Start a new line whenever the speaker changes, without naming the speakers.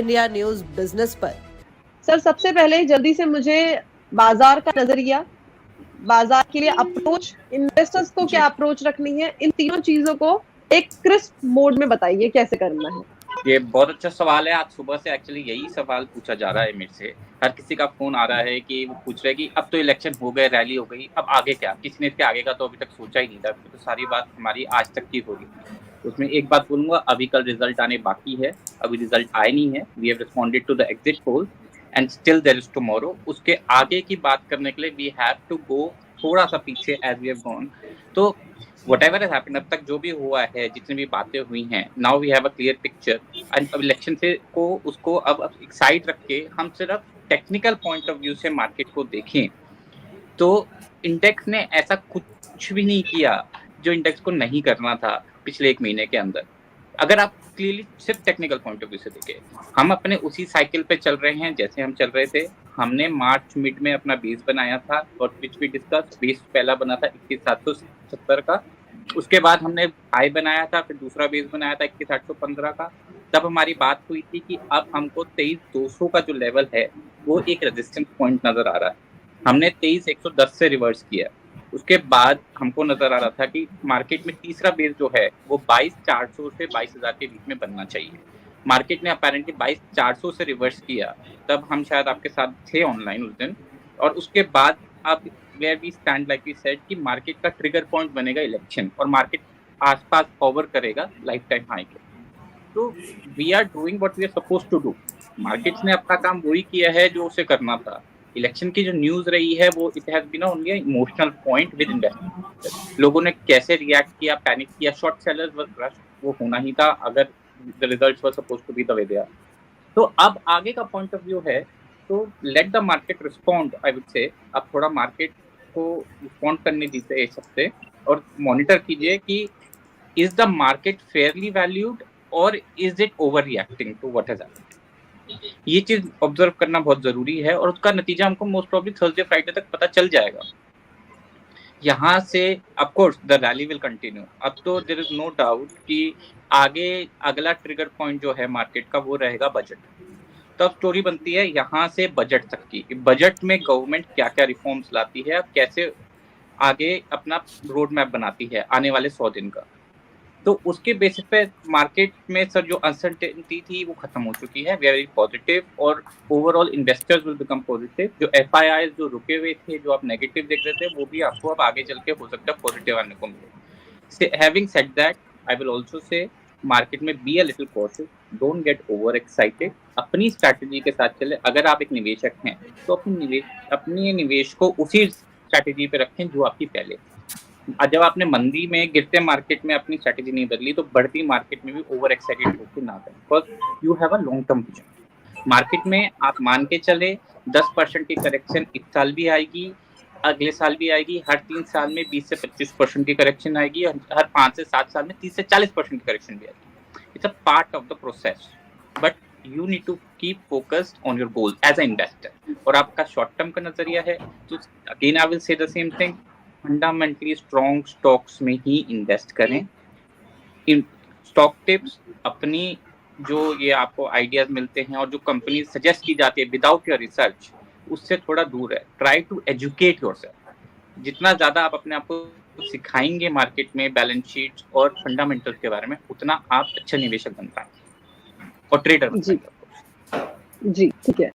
India news business पर।
Sir, सबसे पहले जल्दी से मुझे बाजार का नजरिया, बाजार के लिए अप्रोच, इन्वेस्टर्स को क्या अप्रोच रखनी है, इन तीनों चीजों को एक क्रिस्प मोड में बताइए कैसे करना है।
ये बहुत अच्छा सवाल है। आज सुबह से एक्चुअली यही सवाल पूछा जा रहा है मेरे से। हर किसी का फोन आ रहा है कि वो पूछ रहे हैं कि अब तो इलेक्शन हो गए, रैली हो गई, अब आगे क्या। किसी ने इसके आगे का तो अभी तक सोचा ही नहीं था। तो सारी बात हमारी आज तक की हो रही थी। उसमें एक बात बोलूंगा, अभी कल रिजल्ट आने बाकी है, अभी रिजल्ट आए नहीं है। We have responded to the exit poll and still there is tomorrow. उसके आगे की बात करने के लिए वी हैव टू गो थोड़ा सा पीछे एज वी हैव गॉन। तो whatever has happened, अब तक जो भी हुआ है, जितनी भी बातें हुई हैं, now we have a clear picture. And अब इलेक्शन से को उसको अब एक साइड रख के हम सिर्फ टेक्निकल पॉइंट ऑफ व्यू से मार्केट को देखें तो इंडेक्स ने ऐसा कुछ भी नहीं किया जो इंडेक्स को नहीं करना था पिछले एक महीने के अंदर। अगर आप क्लियरली सिर्फ टेक्निकल पॉइंट ऑफ व्यू से देखें, हम अपने उसी साइकिल पे चल रहे हैं जैसे हम चल रहे थे। हमने मार्च मिड में अपना बेस बनाया था और विच वी डिस्कस। बेस पहला बना था 21,770 का, उसके बाद हमने हाई बनाया था, फिर दूसरा बेस बनाया था 21,815 का। तब हमारी बात हुई थी कि अब हमको 23,200 का जो लेवल है वो एक रेजिस्टेंस पॉइंट नजर आ रहा है। हमने 23,110 से रिवर्स किया। उसके बाद हमको नजर आ रहा था कि मार्केट में तीसरा बेस जो है वो 22,400 से 22,000 के बीच में बनना चाहिए। मार्केट ने अपेरेंटली 22,400 से रिवर्स किया। तब हम शायद आपके साथ थे ऑनलाइन उस दिन। और उसके बाद अब where we stand like we said कि मार्केट का ट्रिगर पॉइंट बनेगा इलेक्शन और मार्केट आसपास कवर करेगा लाइफ टाइम हाई के। तो we are doing what we are suppose to do. Markets ने अपना काम वही किया है जो उसे करना था। इलेक्शन की जो न्यूज रही है वो it has been only emotional point with investors. लोगों ने कैसे रिएक्ट किया, पैनिक किया, शॉर्ट सेलर्स वर क्रश, वो होना ही था अगर the results were suppose to be the way they are. तो अब आगे का पॉइंट ऑफ व्यू है तो let the market respond. I would say अब थोड़ा मार्केट को रिस्पॉन्ड करने दीजिए इस हफ्ते और मॉनिटर कीजिए कि is the market fairly valued और is it over reacting to what has happened. ये चीज ऑब्जर्व करना बहुत जरूरी है और उसका नतीजा हमको मोस्ट प्रोबेबली थर्सडे फ्राइडे तक पता चल जाएगा। यहाँ से of course the rally will continue. अब तो देयर इज नो डाउट कि आगे अगला ट्रिगर पॉइंट जो है मार्केट का वो रहेगा बजट। तब स्टोरी बनती है यहाँ से बजट तक की। बजट में गवर्नमेंट क्या क्या रिफॉर्म्स लाती है, कैसे आगे अपना रोड मैप बनाती है आने वाले 100 दिन का। तो उसके बेसिस पे मार्केट में सर जो अनसर्टेनिटी थी वो खत्म हो चुकी है। वी आर वेरी पॉजिटिव और overall investors will become positive. जो एफआईआई जो रुके हुए थे, जो आप नेगेटिव देख रहे थे, वो भी आपको अब आगे चल के हो सकता है पॉजिटिव आने को मिले। Having said that, I will also say market में be a little cautious, don't get over excited. अपनी स्ट्रैटेजी के साथ चले। अगर आप एक निवेशक हैं तो अपनी निवेश को उसी स्ट्रैटेजी पे रखें जो आपकी पहले। जब आपने मंदी में गिरते मार्केट में अपनी स्ट्रैटेजी नहीं बदली तो बढ़ती मार्केट में भी ओवर एक्साइटेड होकर ना करें, because you have a long term vision. Market में आप मान के चले 10% की करेक्शन इस साल भी आएगी, अगले साल भी आएगी, हर 3 साल में 20 से 25% की करेक्शन आएगी, हर 5 से 7 साल में 30 से 40% की करेक्शन भी आएगी। It's a part of the process, but you need to keep focused on your goal as a investor. और आपका शॉर्ट टर्म का नजरिया है तो again I will say the same thing, fundamentally strong stocks में ही इन्वेस्ट करें। In stock tips अपनी जो ये आपको आइडियाज मिलते हैं और जो कंपनी सजेस्ट की जाती है विदाउट योर रिसर्च, उससे थोड़ा दूर है। Try to educate yourself. जितना ज्यादा आप अपने आप को सिखाएंगे मार्केट में बैलेंस शीट और फंडामेंटल्स के बारे में, उतना आप अच्छा निवेशक बन पाएंगे और ट्रेडर बन पाएंगे।
जी, ठीक है।